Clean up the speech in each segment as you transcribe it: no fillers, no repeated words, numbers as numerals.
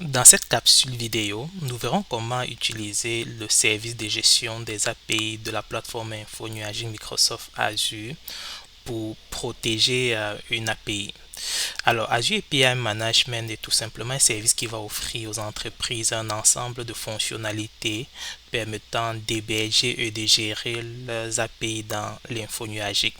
Dans cette capsule vidéo, nous verrons comment utiliser le service de gestion des API de la plateforme Info Nuagique Microsoft Azure pour protéger une API. Alors, Azure API Management est tout simplement un service qui va offrir aux entreprises un ensemble de fonctionnalités permettant d'héberger et de gérer leurs API dans l'info nuagique.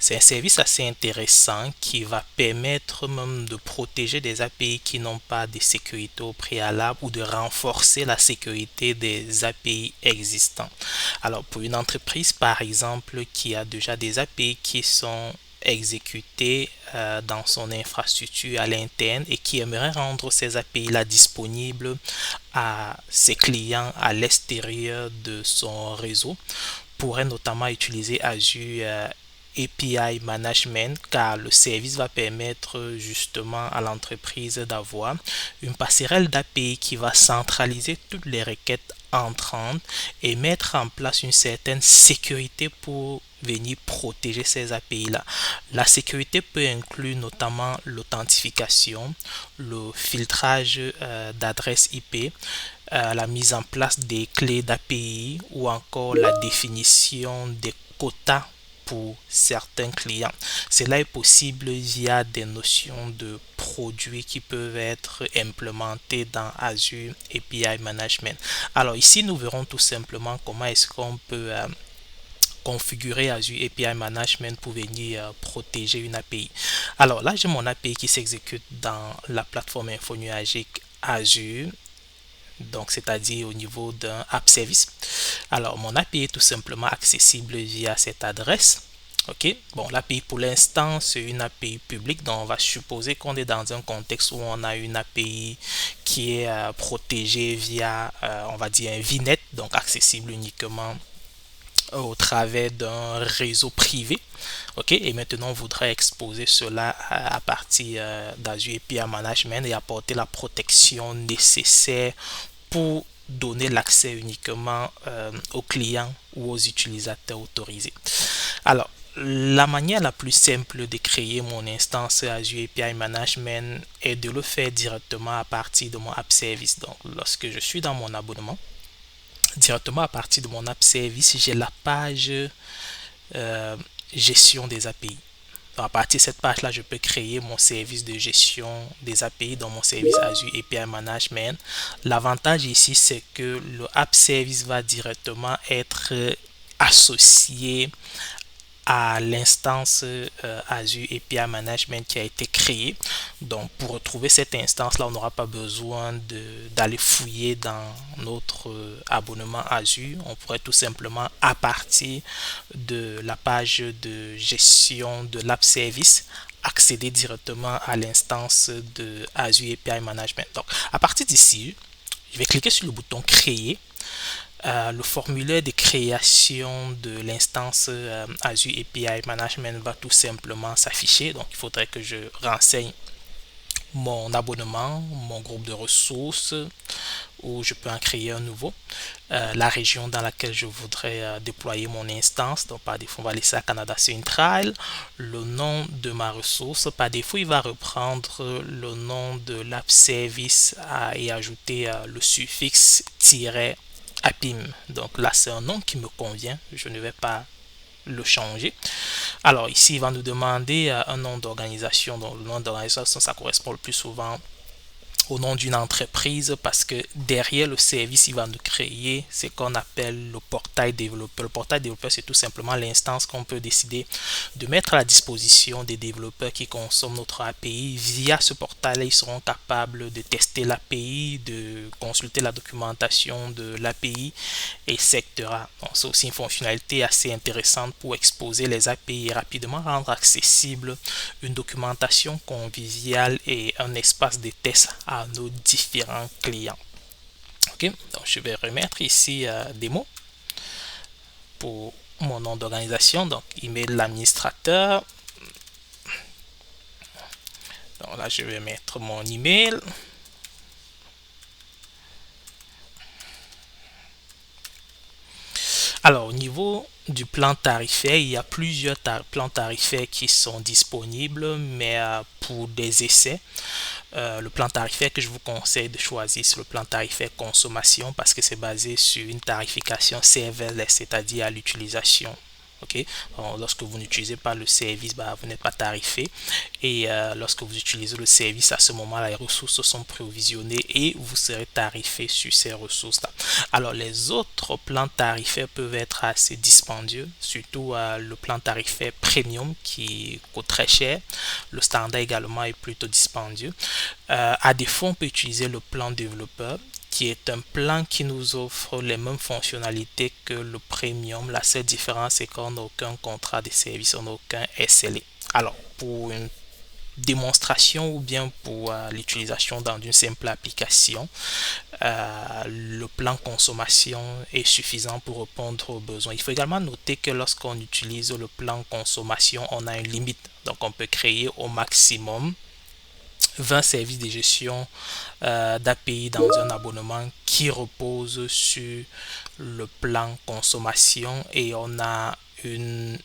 C'est un service assez intéressant qui va permettre même de protéger des API qui n'ont pas de sécurité au préalable ou de renforcer la sécurité des API existants. Alors, pour une entreprise, par exemple, qui a déjà des API qui sont exécutés dans son infrastructure à l'interne et qui aimerait rendre ces API-là disponibles à ses clients à l'extérieur de son réseau, pourrait notamment utiliser Azure API Management car le service va permettre justement à l'entreprise d'avoir une passerelle d'API qui va centraliser toutes les requêtes entrantes et mettre en place une certaine sécurité pour venir protéger ces API-là. La sécurité peut inclure notamment l'authentification, le filtrage d'adresses IP, la mise en place des clés d'API ou encore la définition des quotas pour certains clients. Cela est possible via des notions de produits qui peuvent être implémentés dans Azure API Management. Alors ici, nous verrons tout simplement comment est-ce qu'on peut configurer Azure API Management pour venir protéger une API. Alors là, j'ai mon API qui s'exécute dans la plateforme Info Nuagique Azure, donc c'est-à-dire au niveau d'un app service. Alors mon API est tout simplement accessible via cette adresse. Ok, bon, l'API pour l'instant c'est une API publique, donc on va supposer qu'on est dans un contexte où on a une API qui est protégée via, on va dire, un VNet, donc accessible uniquement au travers d'un réseau privé. Ok, et maintenant on voudrait exposer cela à partir d'Azure API Management et apporter la protection nécessaire pour donner l'accès uniquement aux clients ou aux utilisateurs autorisés. Alors, la manière la plus simple de créer mon instance Azure API Management est de le faire directement à partir de mon app service. Donc, lorsque je suis dans mon abonnement, directement à partir de mon app service, j'ai la page euh, gestion des API. Donc, à partir de cette page-là, je peux créer mon service de gestion des API dans mon service Azure API Management. L'avantage ici, c'est que le app service va directement être associé à l'instance Azure API Management qui a été créée. Donc, pour retrouver cette instance-là, on n'aura pas besoin d'aller fouiller dans notre abonnement Azure. On pourrait tout simplement, à partir de la page de gestion de l'app service, accéder directement à l'instance de Azure API Management. Donc, à partir d'ici, je vais cliquer sur le bouton Créer. Le formulaire de création de l'instance Azure API Management va tout simplement s'afficher. Donc, il faudrait que je renseigne mon abonnement, mon groupe de ressources, ou je peux en créer un nouveau, la région dans laquelle je voudrais déployer mon instance. Donc, par défaut, on va laisser à Canada Central, le nom de ma ressource. Par défaut, il va reprendre le nom de l'app service et ajouter le suffixe -apim. Donc là, c'est un nom qui me convient. Je ne vais pas le changer. Alors ici, il va nous demander un nom d'organisation. Donc le nom d'organisation, ça correspond le plus souvent au nom d'une entreprise parce que derrière le service, il va nous créer ce qu'on appelle le portail développeur. Le portail développeur, c'est tout simplement l'instance qu'on peut décider de mettre à la disposition des développeurs qui consomment notre API. Via ce portail, ils seront capables de tester l'API, de consulter la documentation de l'API, etc. Donc, c'est aussi une fonctionnalité assez intéressante pour exposer les API et rapidement rendre accessible une documentation conviviale et un espace de test à nos différents clients. Ok, donc je vais remettre ici des mots pour mon nom d'organisation, donc email de l'administrateur. Donc là, je vais mettre mon email. Alors, au niveau du plan tarifaire, il y a plusieurs plans tarifaires qui sont disponibles, mais pour des essais. Le plan tarifaire que je vous conseille de choisir, c'est le plan tarifaire consommation parce que c'est basé sur une tarification serverless, c'est-à-dire à l'utilisation. Ok, lorsque vous n'utilisez pas le service, vous n'êtes pas tarifé. Et lorsque vous utilisez le service, à ce moment-là, les ressources sont provisionnées et vous serez tarifé sur ces ressources-là. Alors, les autres plans tarifaires peuvent être assez dispendieux, surtout le plan tarifaire premium qui coûte très cher. Le standard également est plutôt dispendieux. À défaut, on peut utiliser le plan développeur qui est un plan qui nous offre les mêmes fonctionnalités que le premium. La seule différence, c'est qu'on n'a aucun contrat de service, on n'a aucun SLA. Alors, pour une démonstration ou bien pour l'utilisation dans une simple application, le plan consommation est suffisant pour répondre aux besoins. Il faut également noter que lorsqu'on utilise le plan consommation, on a une limite. Donc, on peut créer au maximum 20 services de gestion d'API dans un abonnement qui repose sur le plan consommation et on a une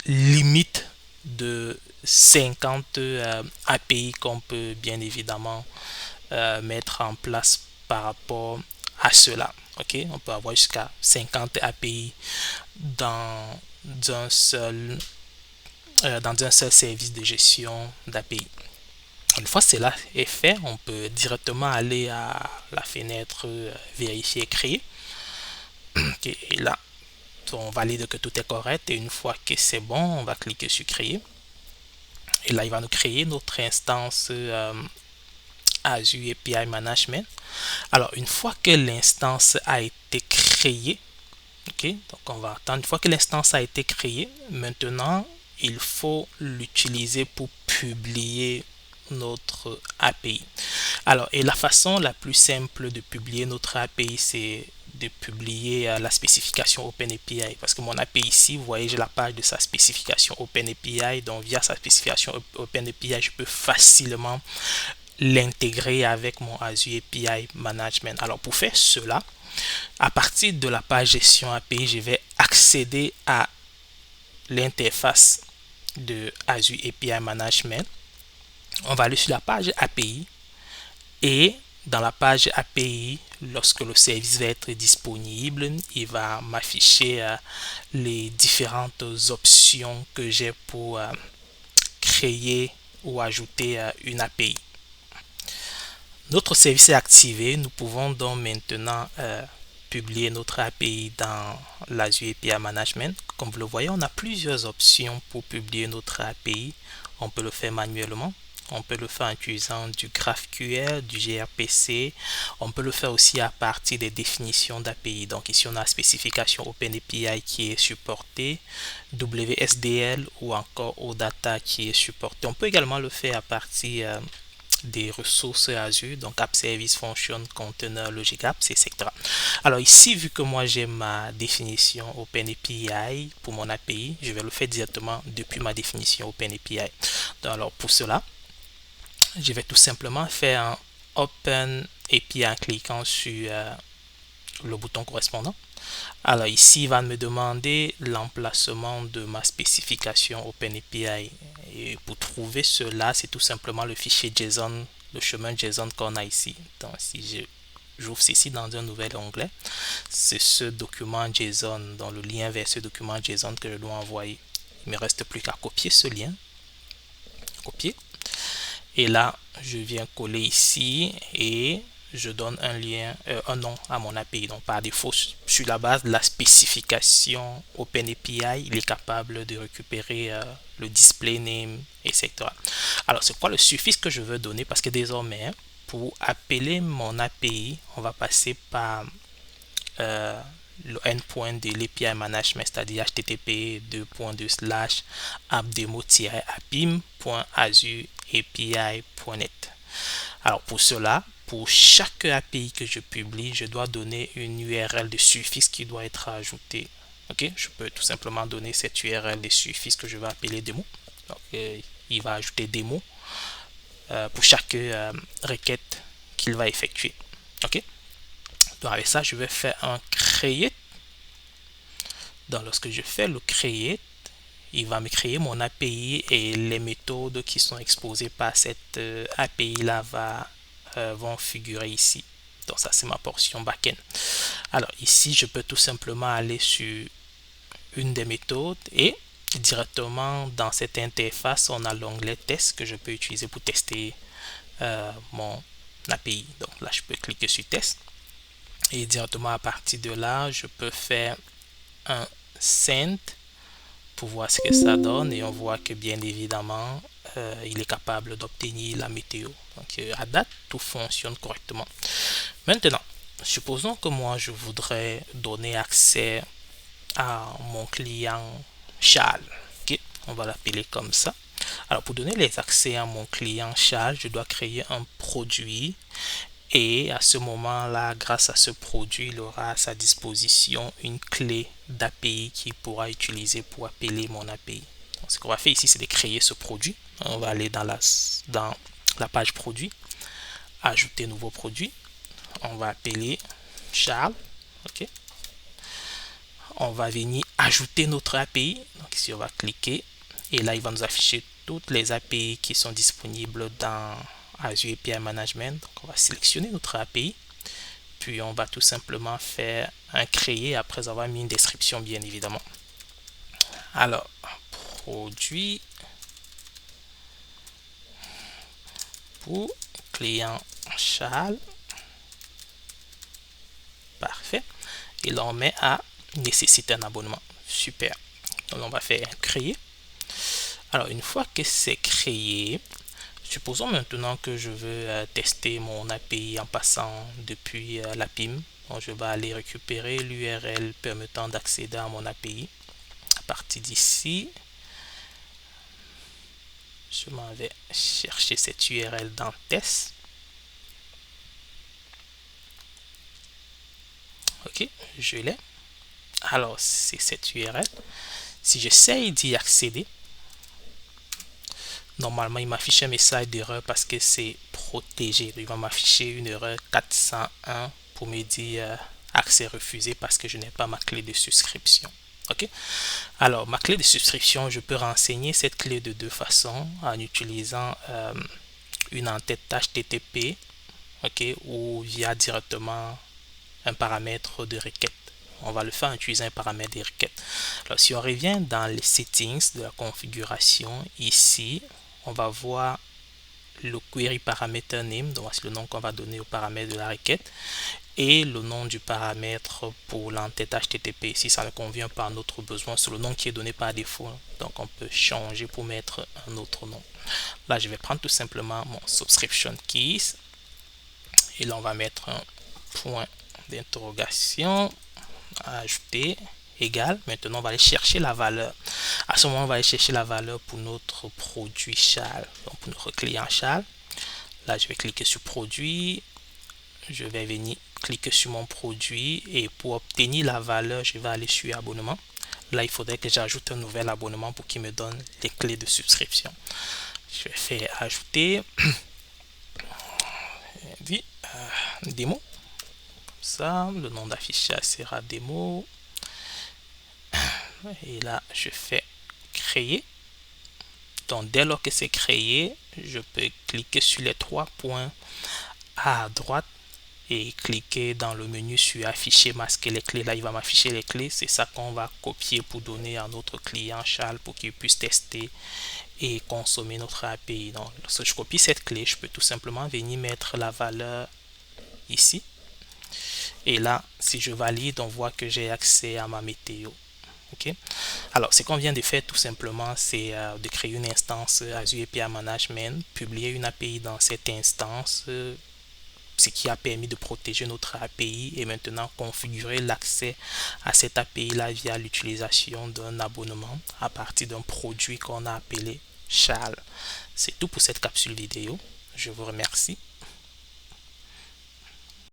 limite de 50 API qu'on peut bien évidemment mettre en place par rapport à cela. Ok, on peut avoir jusqu'à 50 API dans un seul service de gestion d'API. Une fois cela est fait, on peut directement aller à la fenêtre vérifier et créer. Okay, et là, on valide que tout est correct et une fois que c'est bon, on va cliquer sur créer. Et là, il va nous créer notre instance Azure API Management. Alors, une fois que l'instance a été créée, ok, donc on va attendre. Une fois que l'instance a été créée, maintenant, il faut l'utiliser pour publier notre API. Alors, et la façon la plus simple de publier notre API, c'est de publier la spécification OpenAPI. Parce que mon API ici, vous voyez, j'ai la page de sa spécification OpenAPI. Donc, via sa spécification OpenAPI, je peux facilement l'intégrer avec mon Azure API Management. Alors, pour faire cela, à partir de la page gestion API, je vais accéder à l'interface de Azure API Management. On va aller sur la page API et dans la page API, lorsque le service va être disponible, il va m'afficher les différentes options que j'ai pour créer ou ajouter une API. Notre service est activé, nous pouvons donc maintenant publier notre API dans l'Azure API Management. Comme vous le voyez, on a plusieurs options pour publier notre API. On peut le faire manuellement. On peut le faire en utilisant du GraphQL, du gRPC. On peut le faire aussi à partir des définitions d'API. Donc ici, on a la spécification OpenAPI qui est supportée, WSDL ou encore OData qui est supporté. On peut également le faire à partir des ressources Azure, donc App Service, Function, Container, Logic Apps, etc. Alors ici, vu que moi j'ai ma définition OpenAPI pour mon API, je vais le faire directement depuis ma définition OpenAPI. Alors pour cela, je vais tout simplement faire un OpenAPI en cliquant sur le bouton correspondant. Alors ici, il va me demander l'emplacement de ma spécification OpenAPI. Et pour trouver cela, c'est tout simplement le fichier JSON, le chemin JSON qu'on a ici. Donc si j'ouvre ceci dans un nouvel onglet, c'est ce document JSON, dans le lien vers ce document JSON que je dois envoyer. Il ne me reste plus qu'à copier ce lien. Copier. Et là, je viens coller ici et je donne un lien, un nom à mon API. Donc par défaut, sur la base de la spécification OpenAPI, il est capable de récupérer le display name, etc. Alors c'est quoi le suffixe que je veux donner? Parce que désormais, pour appeler mon API, on va passer par le endpoint de l'API management, c'est-à-dire http://appdemo-apim.azure-api.net. Alors pour cela, pour chaque API que je publie, je dois donner une URL de suffixe qui doit être ajoutée. Ok, je peux tout simplement donner cette URL de suffixe que je vais appeler démo. Donc, il va ajouter démo pour chaque requête qu'il va effectuer. Ok. Donc avec ça, je vais faire un create. Donc lorsque je fais le create, il va me créer mon API et les méthodes qui sont exposées par cette API là vont figurer ici. Donc ça c'est ma portion backend. Alors ici je peux tout simplement aller sur une des méthodes et directement dans cette interface on a l'onglet test que je peux utiliser pour tester mon API. Donc là je peux cliquer sur test et directement à partir de là je peux faire un send pour voir ce que ça donne et on voit que bien évidemment il est capable d'obtenir la météo. Donc à date tout fonctionne correctement. Maintenant supposons que moi je voudrais donner accès à mon client Charles. Okay? On va l'appeler comme ça. Alors pour donner les accès à mon client Charles, je dois créer un produit et à ce moment-là, grâce à ce produit, il aura à sa disposition une clé d'API qu'il pourra utiliser pour appeler mon API. Donc, ce qu'on va faire ici, c'est de créer ce produit. On va aller dans la page produit, ajouter nouveau produit. On va appeler Charles. OK. On va venir ajouter notre API. Donc ici, on va cliquer et là, il va nous afficher toutes les API qui sont disponibles dans Azure API Management. Donc, on va sélectionner notre API. Puis, on va tout simplement faire un créer après avoir mis une description, bien évidemment. Alors, produit pour client Charles. Parfait. Et là, on met à nécessite un abonnement. Super. Donc, on va faire créer. Alors, une fois que c'est créé, supposons maintenant que je veux tester mon API en passant depuis la PIM. Donc, je vais aller récupérer l'URL permettant d'accéder à mon API. À partir d'ici, je m'en vais chercher cette URL dans test. Ok, je l'ai. Alors, c'est cette URL. Si j'essaye d'y accéder, normalement, il m'affiche un message d'erreur parce que c'est protégé. Il va m'afficher une erreur 401 pour me dire accès refusé parce que je n'ai pas ma clé de souscription. Ok. Alors, ma clé de souscription, je peux renseigner cette clé de deux façons en utilisant une en-tête HTTP, ok, ou via directement un paramètre de requête. On va le faire en utilisant un paramètre de requête. Alors, si on revient dans les settings de la configuration, ici, on va voir le query parameter name, donc c'est le nom qu'on va donner au paramètre de la requête, et le nom du paramètre pour l'entête HTTP. Si ça ne convient pas à notre besoin, c'est le nom qui est donné par défaut. Donc on peut changer pour mettre un autre nom. Là, je vais prendre tout simplement mon subscription keys, et là on va mettre un point d'interrogation, ajouter, égal. Maintenant on va aller chercher la valeur. À ce moment on va aller chercher la valeur pour notre produit Charles, donc pour notre client Charles. Là je vais cliquer sur produit, je vais venir cliquer sur mon produit et pour obtenir la valeur je vais aller sur abonnement. Là il faudrait que j'ajoute un nouvel abonnement pour qu'il me donne les clés de souscription. Je vais faire ajouter démo, ça, le nom d'affichage sera démo. Et là je fais créer. Donc dès lors que c'est créé, je peux cliquer sur les trois points à droite et cliquer dans le menu sur afficher, masquer les clés. Là il va m'afficher les clés, c'est ça qu'on va copier pour donner à notre client Charles pour qu'il puisse tester et consommer notre API. Donc lorsque je copie cette clé, je peux tout simplement venir mettre la valeur ici. Et là, si je valide, on voit que j'ai accès à ma météo. Ok. Alors, ce qu'on vient de faire tout simplement, c'est de créer une instance Azure API Management, publier une API dans cette instance, ce qui a permis de protéger notre API et maintenant configurer l'accès à cette API là via l'utilisation d'un abonnement à partir d'un produit qu'on a appelé Charles. C'est tout pour cette capsule vidéo. Je vous remercie.